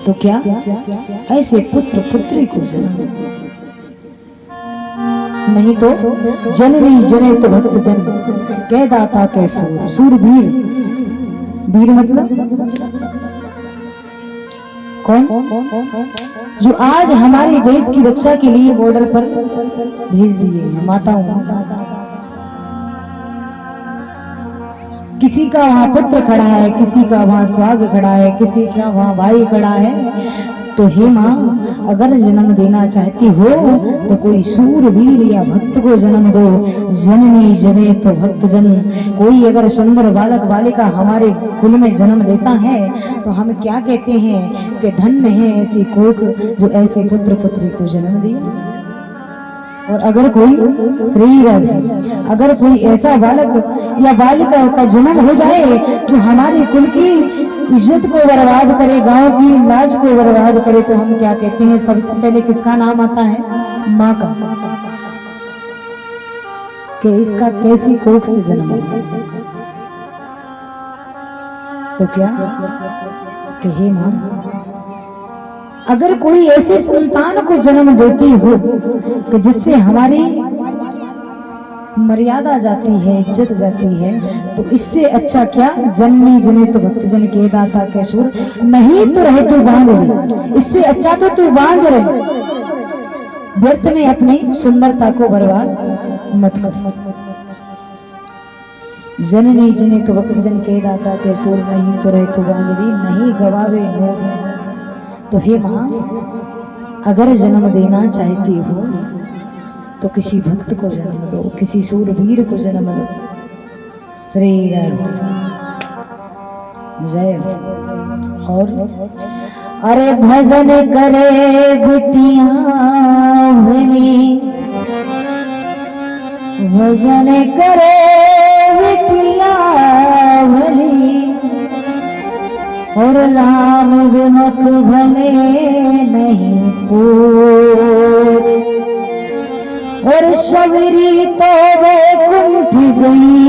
तो क्या ऐसे पुत्र पुत्री को जन्म, नहीं तो जननी जने तो भक्त जन, कह दाता के सूर, सूरवीर, वीर मतलब कौन? जो आज हमारे देश की रक्षा के लिए बॉर्डर पर भेज दिए माताओं। किसी का वहां पुत्र खड़ा है, किसी का वहां स्वाग खड़ा है, किसी का वहां भाई खड़ा है। तो हे माँ, अगर जन्म देना चाहती हो तो कोई सूरवीर या भक्त को जन्म दो। जननी जने तो भक्त जन। कोई अगर सुंदर बालक बालिका हमारे कुल में जन्म देता है तो हम क्या कहते हैं कि धन्य है ऐसी कोख जो ऐसे पुत्र पुत्री को जन्म दिया। और अगर कोई अगर कोई ऐसा बालक या बालिका का जन्म हो जाए जो हमारे कुल की इज्जत को बर्बाद करे, गांव की लाज को बर्बाद करे, तो हम क्या कहते हैं? सबसे पहले किसका नाम आता है? माँ का। कि इसका कैसी कोख से जन्म हो। तो क्या कि हे माँ, अगर कोई ऐसे संतान को जन्म देती हो कि जिससे हमारी मर्यादा जाती है, इज्जत जाती है, तो इससे अच्छा क्या? जननी जने तो भक्त जन, के दाता के सुर, नहीं तो रहे तू बांध रही। इससे अच्छा तो तू बांध रहे, व्यर्थ में अपनी सुंदरता को बर्बाद मत कर। जननी जने तो भक्त जन, के दाता के सुर, नहीं तो रहे तू बांध रही, नहीं गवावे मोह। तो हे माँ, अगर जन्म देना चाहती हो तो किसी भक्त को जन्म दो, किसी सूरवीर को जन्म दो। श्री जय। और अरे भजन करे बिटिया भनी, भजन करे बिटिया भनी, और राम विमुख भले नहीं पूत, और शबरी तो वैकुंठ गई,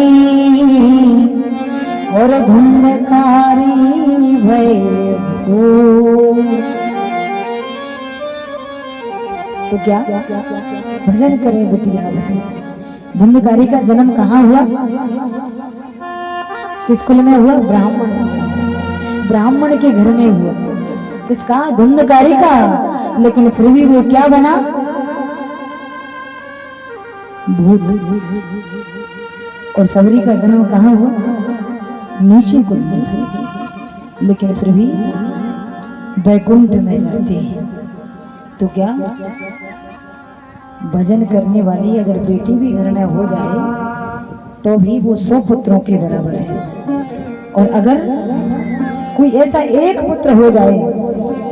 और धुंधकारी भय भूत। तो क्या भजन करे बिटिया भनी। धुंधकारी का जन्म कहाँ हुआ? किस कुल में हुआ? ब्राह्मण के घर में हुआ। किसका? धुंधकारी का। लेकिन फिर भी वो क्या बना? भूत। और सबरी का जन्म कहाँ हुआ? नीचे कुल में, लेकिन फिर भी वैकुंठ में जाते हैं। तो क्या भजन करने वाली अगर बेटी भी घर में हो जाए तो भी वो 100 पुत्रों के बराबर है। और अगर कोई ऐसा एक पुत्र हो जाए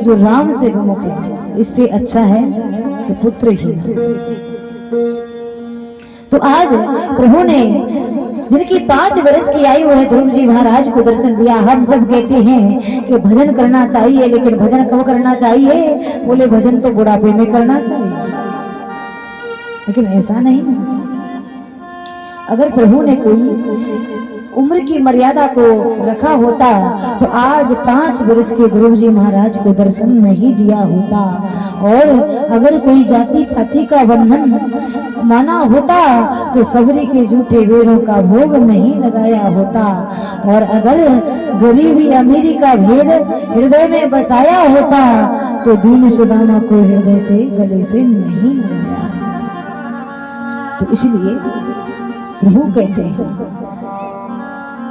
जो राम से विमुख है, इससे अच्छा है कि पुत्र ही। तो आज प्रभु ने जिनकी 5 वर्ष की आयु है ध्रुव जी महाराज को दर्शन दिया। हम सब कहते हैं कि भजन करना चाहिए, लेकिन भजन कब करना चाहिए? बोले भजन तो बुढ़ापे में करना चाहिए, लेकिन ऐसा नहीं। अगर प्रभु ने कोई उम्र की मर्यादा को रखा होता तो आज 5 वर्ष के ध्रुव जी महाराज को दर्शन नहीं दिया होता। और अगर कोई जाति पाति का बंधन माना होता तो सबरी के झूठे वेरों का भोग नहीं लगाया होता। और अगर गरीबी अमीरी का भेद हृदय में बसाया होता तो दीन सुदामा को हृदय से गले से नहीं लगाया। तो इसलिए प्रभु कहते हैं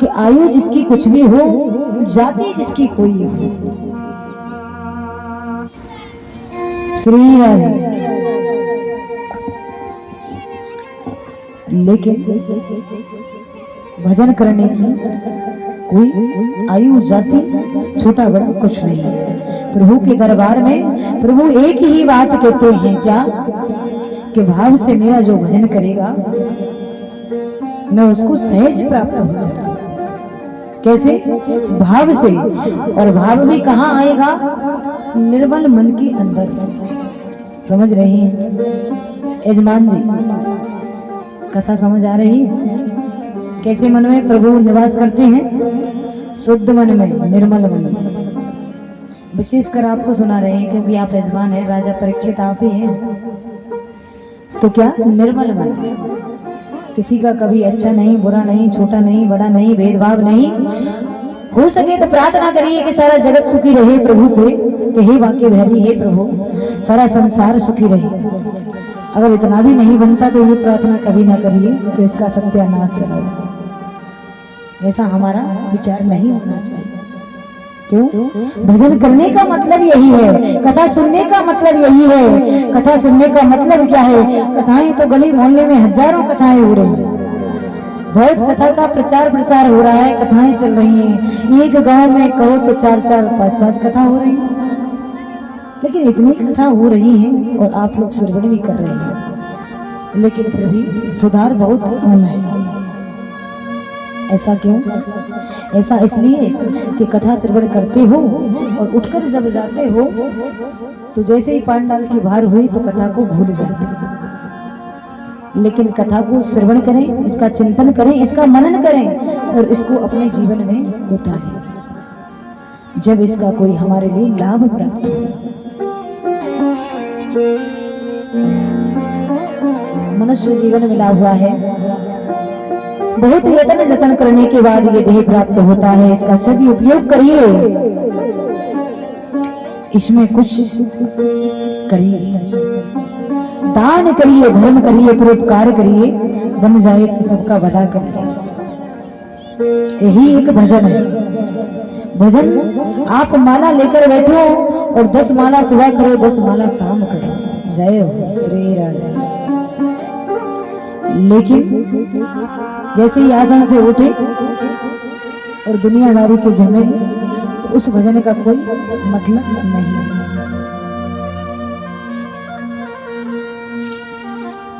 कि आयु जिसकी कुछ भी हो, जाति जिसकी कोई हो, श्री राधे, लेकिन भजन करने की कोई आयु जाति छोटा बड़ा कुछ नहीं है। प्रभु के दरबार में प्रभु एक ही बात कहते हैं, क्या? कि भाव से मेरा जो भजन करेगा मैं उसको सहज प्राप्त हो जाऊंगा। कैसे? भाव से। और भाव भी कहाँ आएगा? निर्मल मन के अंदर। समझ रहे हैं यजमान जी? कथा समझ आ रही है? कैसे मन में प्रभु निवास करते हैं? शुद्ध मन में, निर्मल मन में। विशेषकर आपको सुना रहे हैं क्योंकि आप यजमान है, राजा परीक्षित आप ही हैं। तो क्या निर्मल मन, किसी का कभी अच्छा नहीं, बुरा नहीं, छोटा नहीं, बड़ा नहीं, भेदभाव नहीं। हो सके तो प्रार्थना करिए कि सारा जगत सुखी रहे प्रभु से, कि हे वाक्य धरी, हे प्रभु सारा संसार सुखी रहे। अगर इतना भी नहीं बनता तो ये प्रार्थना कभी ना करिए तो इसका सत्यानाश चला जाए। ऐसा हमारा विचार नहीं होना चाहिए। क्यों? भजन करने का मतलब यही है, कथा सुनने का मतलब यही है। कथा सुनने का मतलब क्या है? कथाएं तो गली मोहल्ले में हजारों कथाएं हो रही है, बहुत कथा का प्रचार प्रसार हो रहा है, कथाएं चल रही हैं। एक गांव में कहो तो 4-4, 5-5 कथा हो रही है, लेकिन इतनी कथा हो रही हैं और आप लोग श्रवण भी कर रहे हैं, लेकिन फिर भी सुधार बहुत कम है। ऐसा क्यों? ऐसा इसलिए कि कथा श्रवण करते हो और उठकर जब जाते हो तो जैसे ही पांडाल की भार हुई तो कथा को भूल जाते हो। लेकिन कथा को श्रवण करें, इसका चिंतन करें, इसका मनन करें और इसको अपने जीवन में उतारें, जब इसका कोई हमारे लिए लाभ प्राप्त हो। मनुष्य जीवन मिला हुआ है, बहुत यत्न जतन करने के बाद ये देह प्राप्त होता है। इसका सही उपयोग करिए, इसमें कुछ करिए, दान करिए, धर्म करिए, परोपकार करिए, बन जाए तो सबका भला करिए। यही एक भजन है। भजन आप माला लेकर बैठो और 10 माला सुबह करो, 10 माला शाम करो, जय हो श्री राधे। लेकिन जैसे ही आसन से उठे और दुनियादारी के झमेले, तो उस भजन का कोई मतलब नहीं।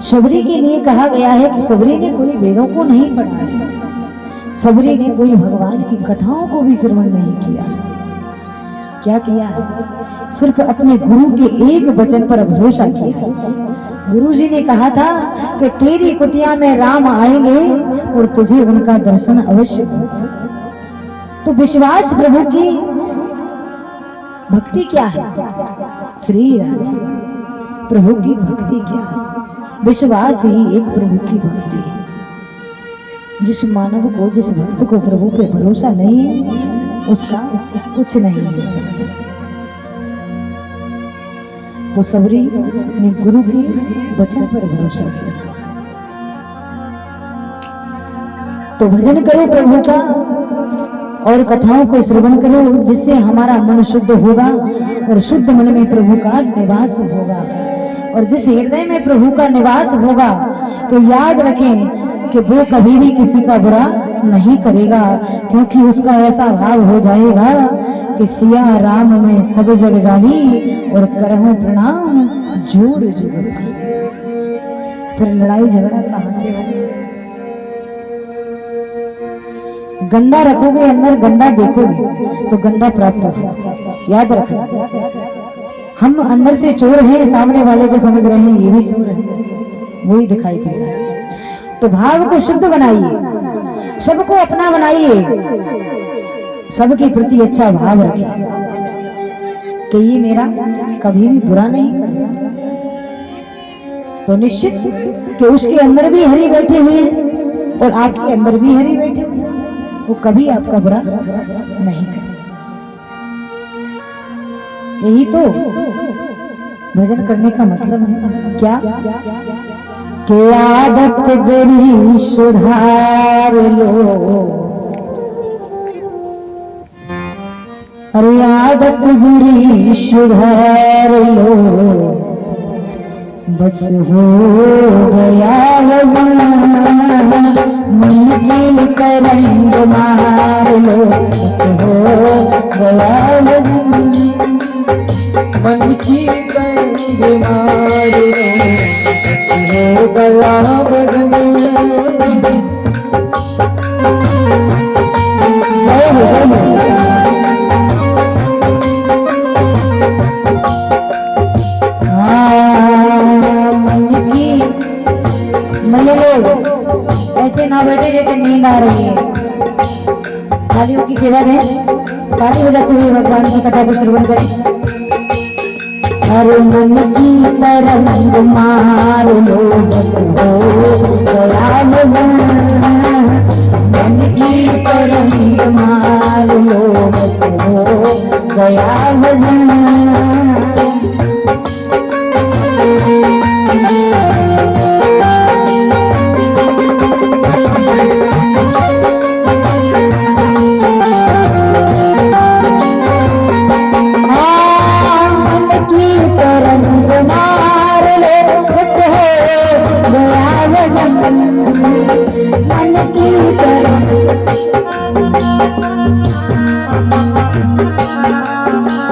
शबरी के लिए कहा गया है कि शबरी ने कोई वेदों को नहीं पढ़ा है, शबरी ने कोई भगवान की कथाओं को भी श्रवण नहीं किया। क्या किया? सिर्फ अपने गुरु के एक वचन पर भरोसा किया। गुरु जी ने कहा था कि तेरी कुटिया में राम आएंगे और तुझे उनका दर्शन अवश्य होगा। तो विश्वास प्रभु की भक्ति क्या है? श्री राधे। प्रभु की भक्ति क्या है? विश्वास ही एक प्रभु की भक्ति है। जिस मानव को, जिस भक्त को प्रभु पे भरोसा नहीं है, उसका कुछ नहीं हो सकता। तो सबरी ने गुरु के वचन पर भरोसा किया। तो भजन करो प्रभु का और कथाओं को श्रवण करो, जिससे हमारा मन शुद्ध होगा और शुद्ध मन में प्रभु का निवास होगा। और जिस हृदय में प्रभु का निवास होगा तो याद रखें कि वो कभी भी किसी का बुरा नहीं करेगा, क्योंकि उसका ऐसा भाव हो जाएगा कि सिया राम में सब जग जानी और करहूं प्रणाम जोड़ जोड़। फिर लड़ाई झगड़ा कहां से होगा? गंदा रखोगे अंदर, गंदा देखोगे तो गंदा प्राप्त होगा। याद रखो, हम अंदर से चोर हैं, सामने वाले को समझ रहे हैं ये भी चोर है, वही दिखाई दे रहा है। तो भाव को शुद्ध बनाइए, सबको अपना बनाइए, सबके प्रति अच्छा भाव रखिए कि ये मेरा कभी भी बुरा नहीं करेगा। तो निश्चित कि उसके अंदर भी हरि बैठे हुए हैं और आपके अंदर भी हरि बैठे हुए हैं, वो कभी आपका बुरा नहीं करेगा। यही तो भजन करने का मतलब है। क्या? कि आदत बुरी सुधार लो, अरे आदत बुरी सुधार लो, बस हो गया मन की करंग मार लो, हो गया मन की करंग मार लो, हो गया ऐसे ना बैठे जैसे नींद आ रही है। थालियों की सेवा दें। ताली बजाते हुए भगवान की कथा को श्रवण करें। अरे मन की तरंग मार लो बस हो गया मन की तरंग